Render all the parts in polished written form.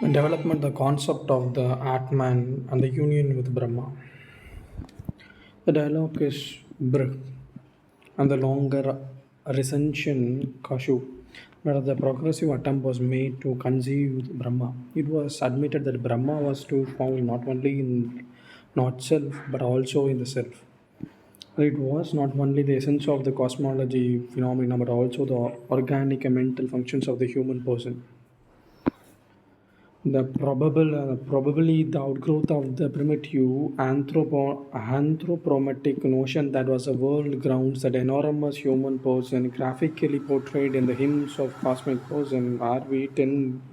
The development, the concept of the Atman and the union with Brahma. The dialogue is Brih and the longer recension Kashu, where the progressive attempt was made to conceive Brahma. It was admitted that Brahma was to found not only in not self but also in the self. It was not only the essence of the cosmology phenomena but also the organic and mental functions of the human person. Probably the outgrowth of the primitive anthropometric notion that was a world grounds that enormous human person graphically portrayed in the hymns of cosmic person RV 10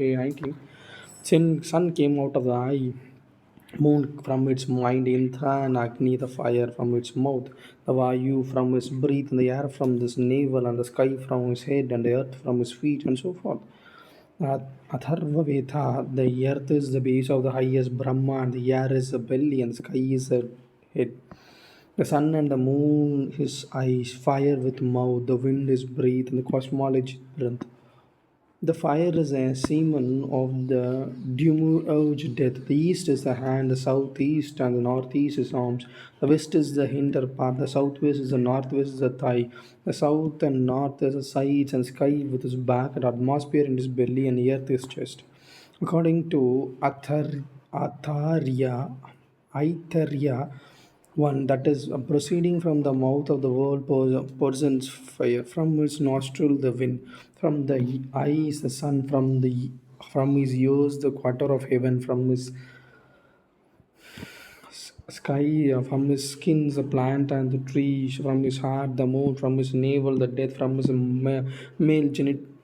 sun came out of the eye, moon from its mind, Indra and Agni, the fire from its mouth, the Vayu from his breath, and the air from his navel, and the sky from his head, and the earth from his feet, and so forth. Atharva Veda, the earth is the base of the highest Brahma, and the air is the belly, and the sky is the head. The sun and the moon his eyes, fire with mouth, the wind is breath, and the cosmology breath. The fire is a semen of the demiurge death. The east is the hand, the southeast and the northeast is arms. The west is the hinder part, the southwest is the northwest is the thigh. The south and north is the sides and sky with his back and atmosphere in his belly and earth his chest. According to Aitharya, one that is proceeding from the mouth of the world person's fire, from his nostril the wind, from the eyes the sun, from his ears the quarter of heaven, from his sky, from his skins the plant and the trees, from his heart the moon, from his navel the death, from his male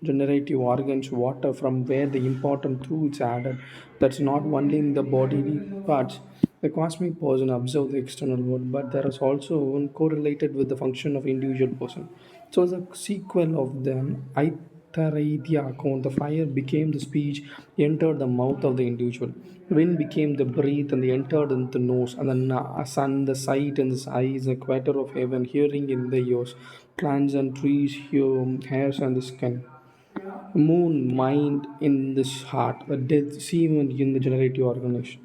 generative organs water, from where the important truths added. That's not only in the bodily parts. The cosmic person observes the external world, but there is also one correlated with the function of individual person. So the sequel of the Aitharaidia account, the fire became the speech, entered the mouth of the individual. Wind became the breath and they entered into the nose, and the sun, the sight in the eyes, the quarter of heaven, hearing in the ears, plants and trees, hairs and the skin. Moon, mind in this heart, the death semen in the generative organs.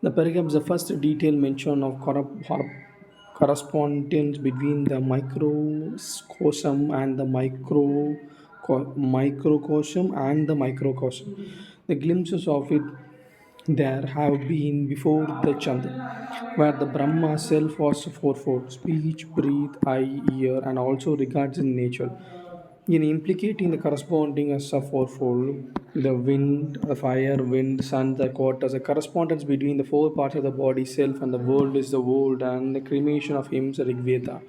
Perhaps the first detailed mention of correspondence between the microcosm and the microcosm and the microcosm. The glimpses of it there have been before the Chandra, where the Brahma self was fourfold speech, breath, eye, ear, and also regards in nature. In implicating the corresponding as a fourfold, the wind, the fire, wind, sun, the quarters, the correspondence between the four parts of the body, self, and the world is the world, and the cremation of hymns, Rig Veda.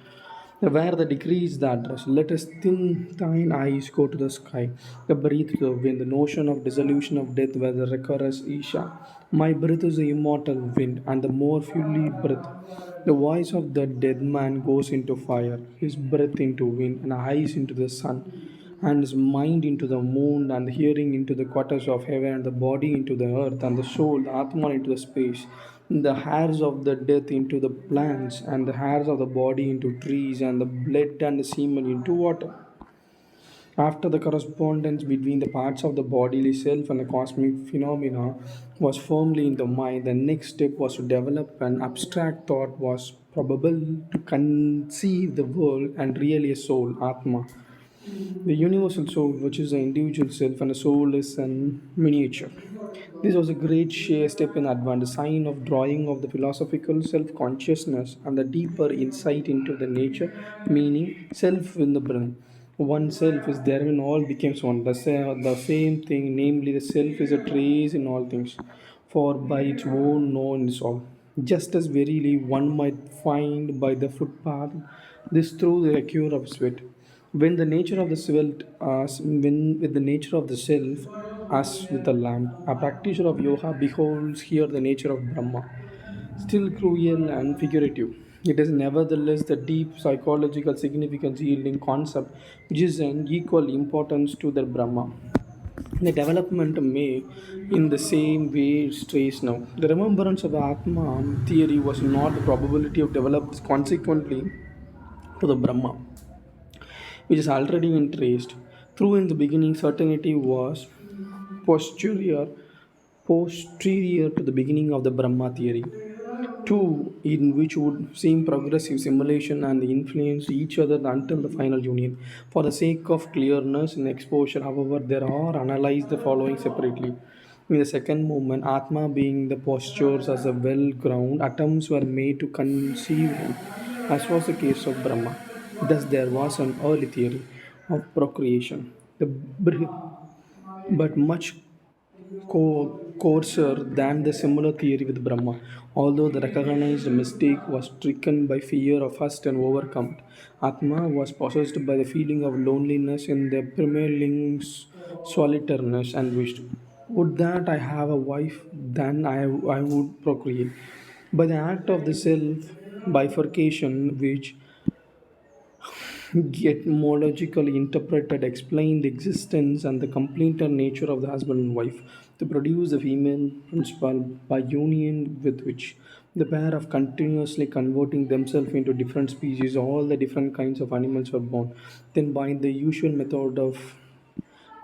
Where the decree is the address, let us thin thine eyes go to the sky, the breath to the wind, the notion of dissolution of death, where the recurrence Isha. My breath is the immortal wind, and the more fully breath. The voice of the dead man goes into fire, his breath into wind, and eyes into the sun, and his mind into the moon, and the hearing into the quarters of heaven, and the body into the earth, and the soul, the Atman into the space, the hairs of the death into the plants, and the hairs of the body into trees, and the blood and the semen into water. After the correspondence between the parts of the bodily self and the cosmic phenomena was firmly in the mind, the next step was to develop an abstract thought was probable to conceive the world and really a soul, Atma. The universal soul, which is the individual self, and the soul is an miniature. This was a great step in advance, a sign of drawing of the philosophical self consciousness and the deeper insight into the nature, meaning self in the brain. One self is there when all becomes one. The same thing, namely, the self is a trace in all things, for by its own known is all. Just as verily one might find by the footpath, this through the cure of sweat. When the nature of the self, when with the nature of the self, as with the lamp, a practitioner of yoga beholds here the nature of Brahma, still cruel and figurative. It is nevertheless the deep psychological significance yielding concept which is an equal importance to the Brahma. The development may in the same way it trace now. The remembrance of the Atma theory was not the probability of developed consequently to the Brahma, which is already been traced. Through in the beginning, certainty was posterior, posterior to the beginning of the Brahma theory. Two, in which would seem progressive simulation and influence each other until the final union. For the sake of clearness in exposure, however, there are analyzed the following separately. In the second movement, Atma being the postures as a well ground, attempts were made to conceive him, as was the case of Brahma. Thus, there was an early theory of procreation, but much coarser than the similar theory with Brahma. Although the recognized mistake was stricken by fear of first and overcome, Atma was possessed by the feeling of loneliness in the prevailing solitariness and wished, would that I have a wife, then I would procreate. By the act of the self bifurcation, which etymologically interpreted explain the existence and the complete nature of the husband and wife to produce the female principle by union with which the pair of continuously converting themselves into different species all the different kinds of animals were born, then by the usual method of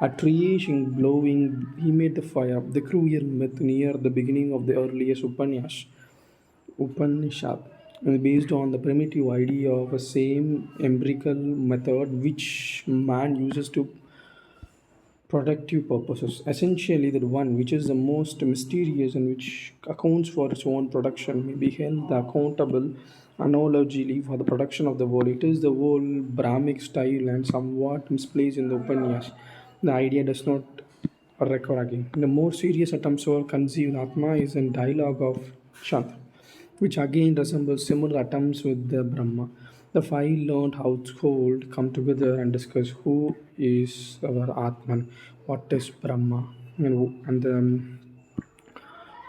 attriation blowing he made the fire, the cruel myth near the beginning of the earliest Upanishad, based on the primitive idea of a same empirical method which man uses to productive purposes. Essentially, the one which is the most mysterious and which accounts for its own production may be held accountable analogically for the production of the world. It is the whole Brahmic style and somewhat misplaced in the Upanyas. The idea does not recur again. The more serious attempts to conceive Atma is in dialogue of Chant, which again resembles similar attempts with the Brahma. The five learned household come together and discuss who is our Atman, what is Brahma, and the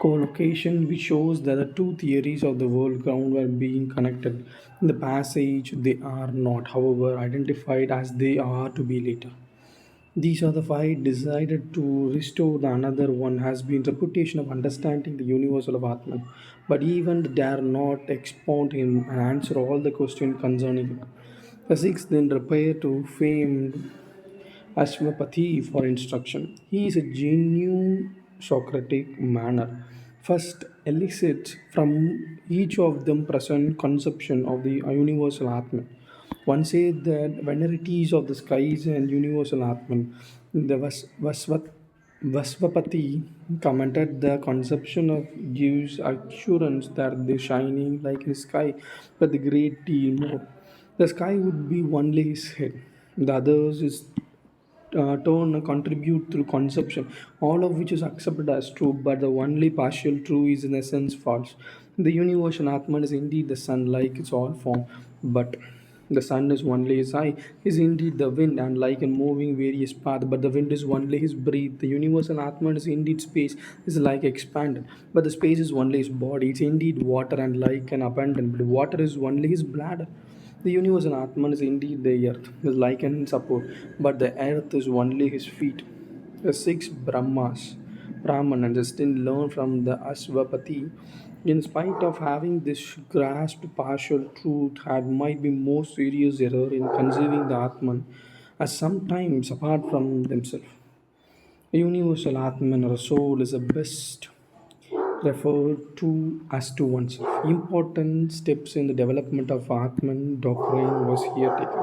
co-location, which shows that the two theories of the world ground were being connected. In the passage, they are not, however, identified as they are to be later. These are the five decided to restore the another one has been reputation of understanding the universal of Atman, but even dare not expound him and answer all the questions concerning him. The sixth then repair to famed Ashwapati for instruction. He is a genuine Socratic manner. First elicits from each of them present conception of the universal Atman. One says that venerities of the skies and universal Atman. The Vasvapati commented the conception of gives assurance that the shining like the sky, but the great deal more. The sky would be only his head. The others is turn contribute through conception, all of which is accepted as true, but the only partial true is in essence false. The universal Atman is indeed the sun, like its all form, but the sun is only his eye, is indeed the wind, and like in moving various path, but the wind is only his breath. The universal Atman is indeed space, is like expanded, but the space is only his body. It's indeed water and like an abundant, but water is only his bladder. The universe and Atman is indeed the earth, is like an support, but the earth is only his feet. The six Brahmanas still learn from the Asvapati, in spite of having this grasped partial truth, had might be more serious error in conceiving the Atman as sometimes apart from themselves. A universal Atman or a soul is the best referred to as to oneself. Important steps in the development of Atman doctrine was here taken.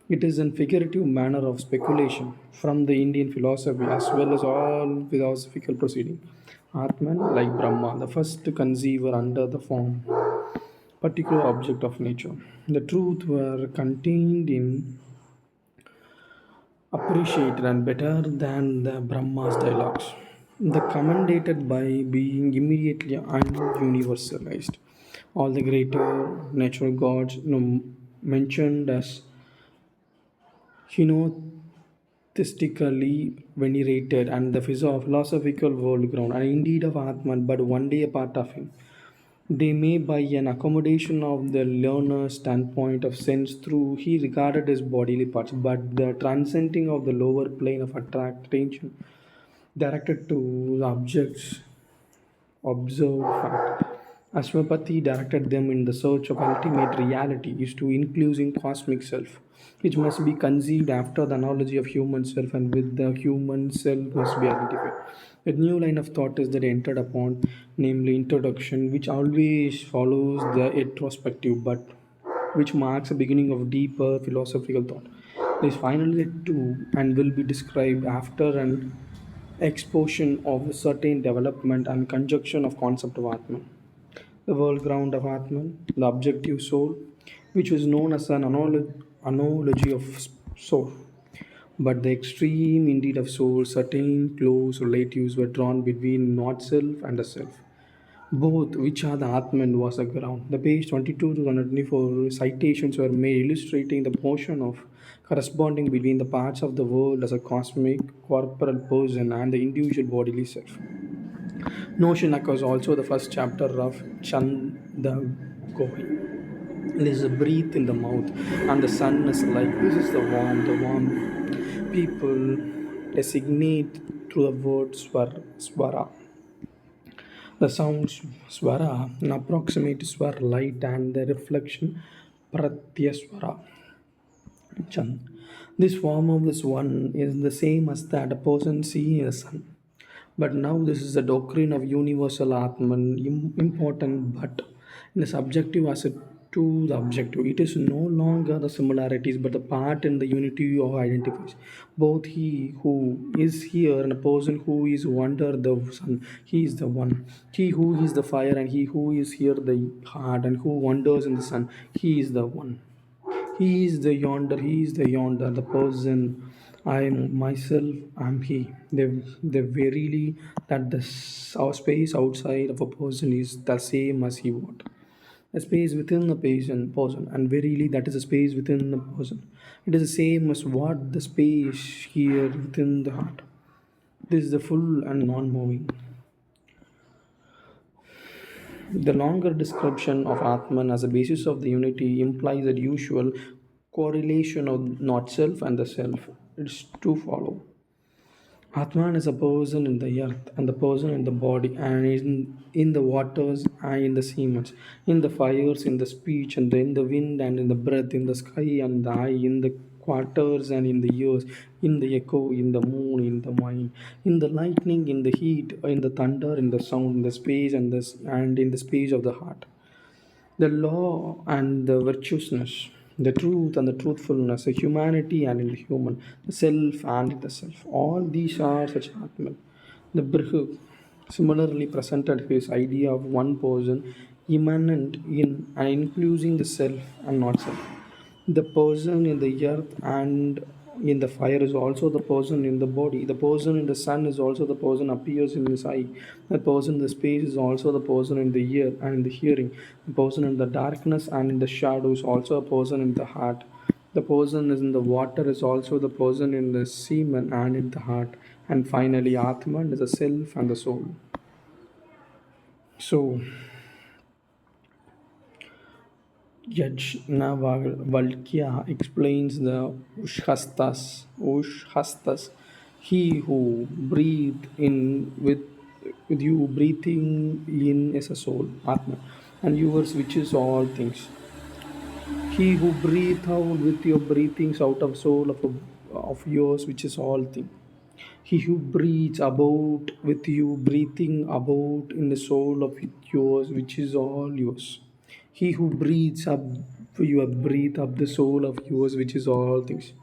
It is a figurative manner of speculation from the Indian philosophy as well as all philosophical proceeding. Atman, like Brahma, the first conceiver under the form, particular object of nature. The truth were contained in appreciated and better than the Brahma's dialogues. The commended by being immediately ununiversalized. All the greater natural gods mentioned as henotheistically venerated and the philosophical world ground and indeed of Atman, but one day a part of him. They may by an accommodation of the learner's standpoint of sense through he regarded his bodily parts, but the transcending of the lower plane of attention directed to the objects observed fact. Ashwapati directed them in the search of ultimate reality is to including cosmic self, which must be conceived after the analogy of human self and with the human self must be identified. A new line of thought is that entered upon, namely introduction, which always follows the retrospective but which marks the beginning of deeper philosophical thought. This finally led to and will be described after an exposition of a certain development and conjunction of concept of Atman. The world ground of Atman, the objective soul, which was known as an analogy of soul. But the extreme indeed of soul, certain close relatives were drawn between not self and the self. Both, which are the Atman, was the ground. The page 22 to 124 citations were made illustrating the portion of corresponding between the parts of the world as a cosmic, corporal person and the individual bodily self. Notion occurs also the first chapter of Chandagohi. There's a breath in the mouth, and the sun is like this is the warm people designate through the word swara. The sound swara, an approximate swara light, and the reflection pratyaswara. Chan. This form of this one is the same as that a person seeing a sun. But now this is the doctrine of universal Atman, important but in the subjective as it to the objective. It is no longer the similarities but the part in the unity of identifies. Both he who is here and a person who is under the sun, he is the one. He who is the fire and he who is here the heart and who wanders in the sun, he is the one. He is the yonder, he is the yonder, the person. I am myself, I am he. They verily that our space outside of a person is the same as he what. A space within a person, and verily that is a space within a person. It is the same as what the space here within the heart. This is the full and non-moving. The longer description of Atman as a basis of the unity implies a usual correlation of not self and the self. It's to follow. Atman is a person in the earth and the person in the body and in the waters and in the cements, in the fires, in the speech and in the wind and in the breath, in the sky and the eye, in the quarters and in the ears, in the echo, in the moon, in the mind, in the lightning, in the heat, in the thunder, in the sound, in the space and in the space of the heart. The law and the virtuousness, the truth and the truthfulness, the humanity and in the human, the self and in the self. All these are such Atman. The Brihu similarly presented his idea of one person immanent in and including the self and not self. The person in the earth and in the fire is also the person in the body. The person in the sun is also the person appears in his eye. The person in the space is also the person in the ear and in the hearing. The person in the darkness and in the shadow is also a person in the heart. The person is in the water is also the person in the semen and in the heart. And finally, Atman is the self and the soul. So, Yajnavalkya explains the Ushhastas, he who breathed in with you, breathing in is a soul, Atma, and yours which is all things. He who breathed out with your breathings out of soul of yours which is all thing. He who breathes about with you, breathing about in the soul of yours, which is all yours. He who breathes up, you breathe up the soul of yours, which is all things.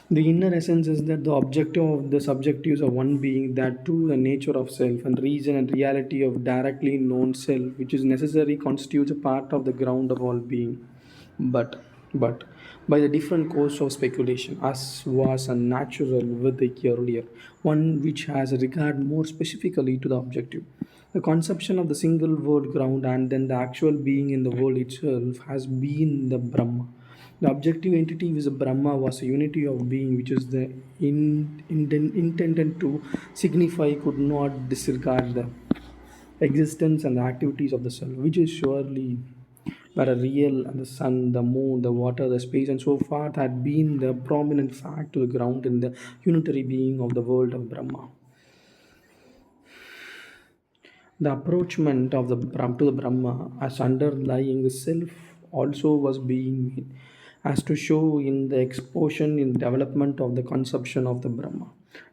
The inner essence is that the objective of the subjectives of one being, that too the nature of self and reason and reality of directly known self, which is necessary, constitutes a part of the ground of all being. But by the different course of speculation, as was unnatural with the earlier, one which has regard more specifically to the objective. The conception of the single world ground and then the actual being in the world itself has been the Brahma. The objective entity with the Brahma was a unity of being, which is the intended to signify could not disregard the existence and the activities of the self, which is surely were a real and the sun, the moon, the water, the space, and so forth had been the prominent fact to the ground in the unitary being of the world of Brahma. The approachment of the to the Brahma as underlying the self also was being made, as to show in the explosion in development of the conception of the Brahma.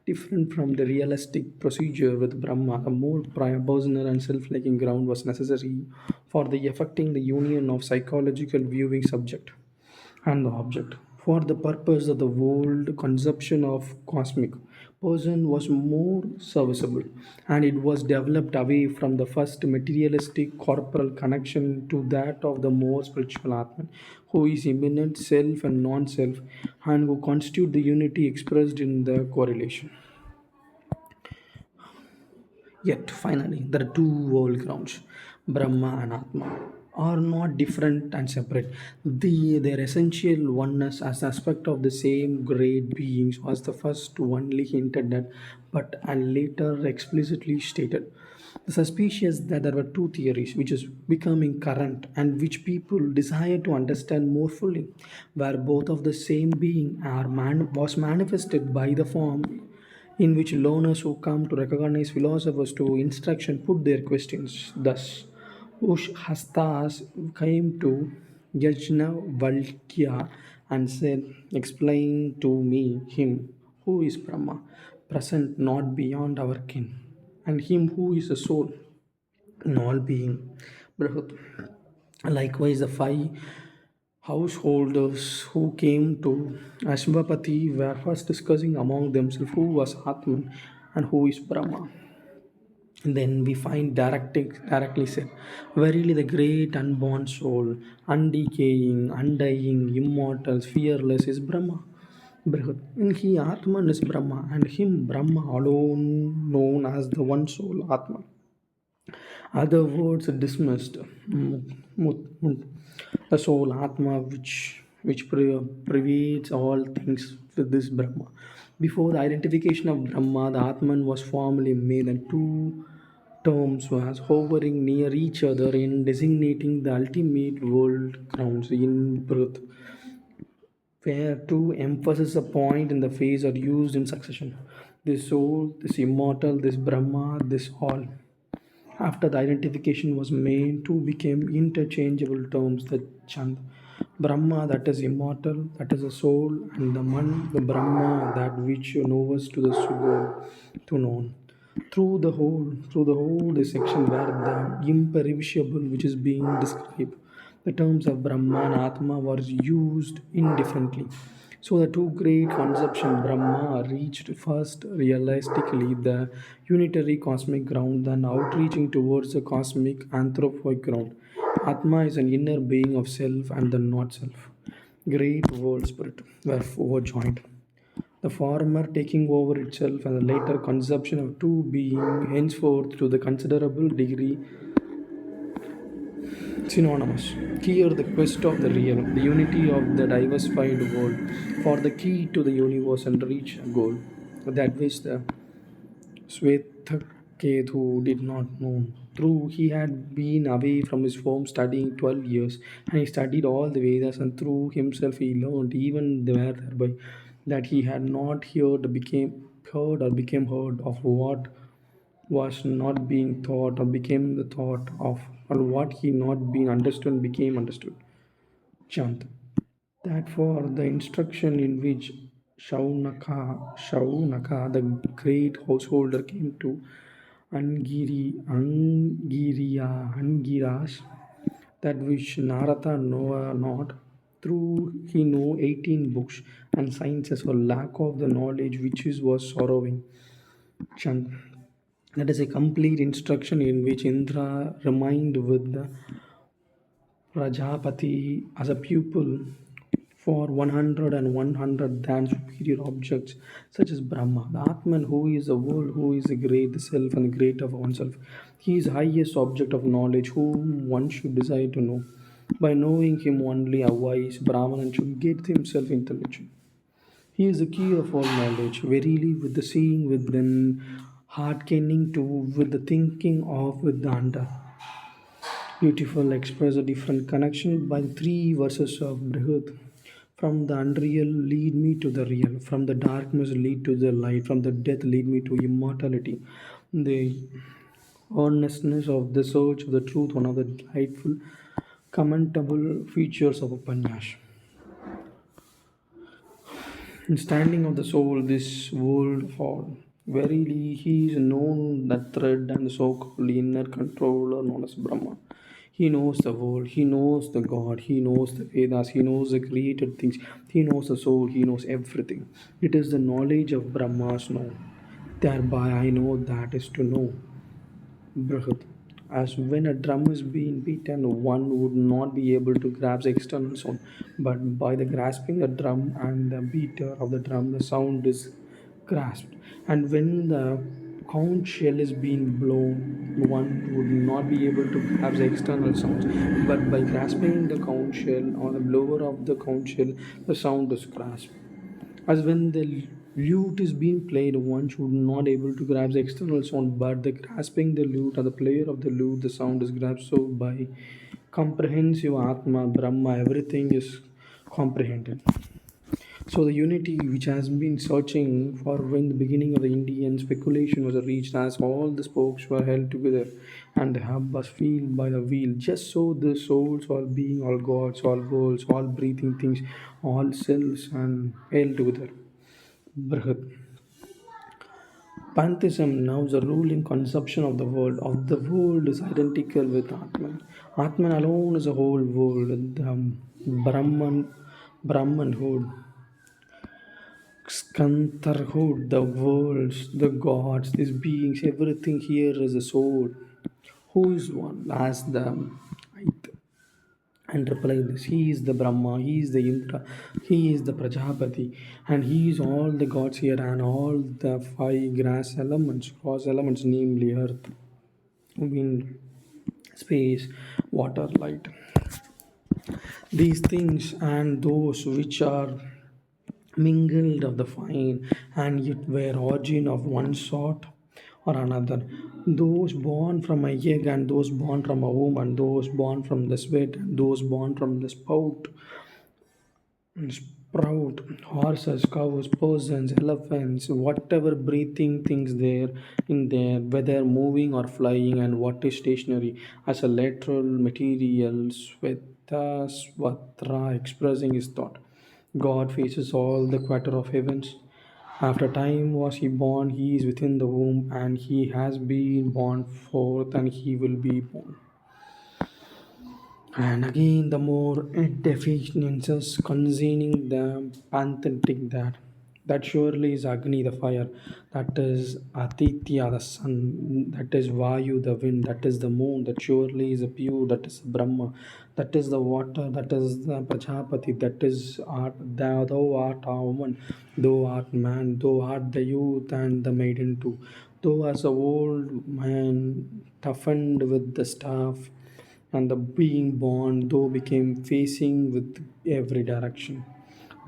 Different from the realistic procedure with Brahma, a more personal and self-liking ground was necessary for the effecting the union of psychological viewing subject and the object. For the purpose of the world conception of cosmic person was more serviceable, and it was developed away from the first materialistic corporal connection to that of the more spiritual Atman, who is immanent self and non-self, and who constitute the unity expressed in the correlation. Yet, finally, there are two world grounds, Brahma and Atma, are not different and separate. Their essential oneness as aspect of the same great beings was the first only hinted at, but and later explicitly stated. The suspicious that there were two theories which is becoming current and which people desire to understand more fully, where both of the same being was manifested by the form in which learners who come to recognize philosophers to instruction put their questions. Thus, Ushhastas came to Yajnavalkya and said, explain to me him who is Brahma, present not beyond our ken, and him who is the soul in all being. Brahut. Likewise, the five householders who came to Ashvapati were first discussing among themselves who was Atman and who is Brahma. And then we find directly said, verily the great unborn soul, undecaying, undying, immortal, fearless is Brahma. Brihat. And he Atman is Brahma, and him Brahma alone known as the one soul Atman. Other words are dismissed. The soul, Atma, which pervades all things with this Brahma. Before the identification of Brahma, the Atman was formally made, and two terms was hovering near each other in designating the ultimate world grounds in birth, where two emphasis a point in the phase are used in succession. This soul, this immortal, this Brahma, this all. After the identification was made, two became interchangeable terms, the Chand. Brahma, that is immortal, that is a soul, and the Man, the Brahma, that which knows to the soul, to known. Through the whole this section where the imperishable which is being described, the terms of Brahma and Atma were used indifferently. So the two great conception Brahma reached first realistically the unitary cosmic ground, then outreaching towards the cosmic anthropoid ground. Atma is an inner being of self and the not self. Great world spirit were overjoined. The former taking over itself and the later conception of two being henceforth to the considerable degree synonymous. Here, the quest of the real, the unity of the diversified world, for the key to the universe and reach a goal. That which the Swetaketu did not know. True, he had been away from his home studying 12 years, and he studied all the Vedas, and through himself he learned, even there thereby, that he had not heard or became heard of what was not being thought or became the thought of, or what he not been understood became understood. Chant. That for the instruction in which Shaunaka, the great householder, came to Angiras, that which Narada know not, through he know 18 books and sciences for lack of the knowledge which is was sorrowing. Chant. That is a complete instruction in which Indra remained with the Prajapati as a pupil for 100 and 100 than superior objects such as Brahma, the Atman who is the world, who is the great, the self and the great of oneself. He is highest object of knowledge whom one should desire to know. By knowing him only a wise Brahman should get himself intelligent. He is the key of all knowledge, verily with the seeing within, hearkening to, with the thinking of, with the under. Beautiful express a different connection by the three verses of Brihad. From the unreal lead me to the real, from the darkness lead to the light, from the death lead me to immortality. The earnestness of the search of the truth, one of the delightful, commentable features of Upanyas. In standing of the soul, this world fall. Verily, he is known that thread and so-called inner controller known as Brahma. He knows the world, he knows the God, he knows the Vedas, he knows the created things, he knows the soul, he knows everything. It is the knowledge of Brahma's known. Thereby I know that is to know. Brahad. As when a drum is being beaten, one would not be able to grasp the external sound, but by the grasping the drum and the beater of the drum, the sound is grasped. And when the conch shell is being blown, one would not be able to grasp the external sounds, but by grasping the conch shell or the blower of the conch shell, the sound is grasped. As when the lute is being played, one should not able to grasp the external sound, but the grasping the lute or the player of the lute, the sound is grasped. So by comprehensive Atma, Brahma, everything is comprehended. So the unity which has been searching for when the beginning of the Indian speculation was reached, as all the spokes were held together and the hub was filled by the wheel, just so the souls, all being, all gods, all worlds, all breathing things, all cells and held together. Brahad. Pantheism, now the ruling conception of the world is identical with Atman. Atman alone is a whole world. The Brahmanhood, Skantharhood, the worlds, the gods, these beings, everything here is a soul. Who is one? As the and reply this. He is the Brahma, he is the Indra, he is the Prajapati, and he is all the gods here and all the five cross elements, namely earth, wind, space, water, light. These things and those which are mingled of the fine and yet were origin of one sort or another. Those born from a egg and those born from a woman, those born from the sweat and those born from the sprout, horses, cows, persons, elephants, whatever breathing things there in there, whether moving or flying, and what is stationary as a lateral material, Sveta Svatra expressing his thought. God faces all the quarter of heavens. After time was he born, he is within the womb, and he has been born forth, and he will be born. And again, the more deficiencies concerning the panthetic that surely is Agni, the fire, that is Aditya, the sun, that is Vayu, the wind, that is the moon, that surely is a pure, that is Brahma, that is the water, that is the Prajapati, that is art, thou art a woman, thou art man, thou art the youth and the maiden too. Thou as a old man toughened with the staff and the being born, though became facing with every direction.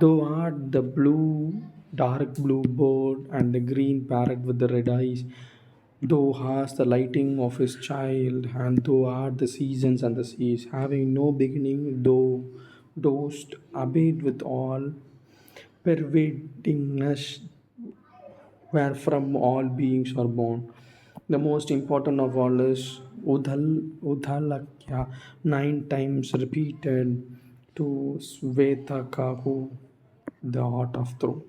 Thou art the blue, dark blue bird and the green parrot with the red eyes. Thou hast the lighting of his child, and thou art the seasons and the seas, having no beginning, thou dost abide with all, pervadingness wherefrom all beings are born. The most important of all is Udhalakya, 9 times repeated to Svetakahu, the art of throw.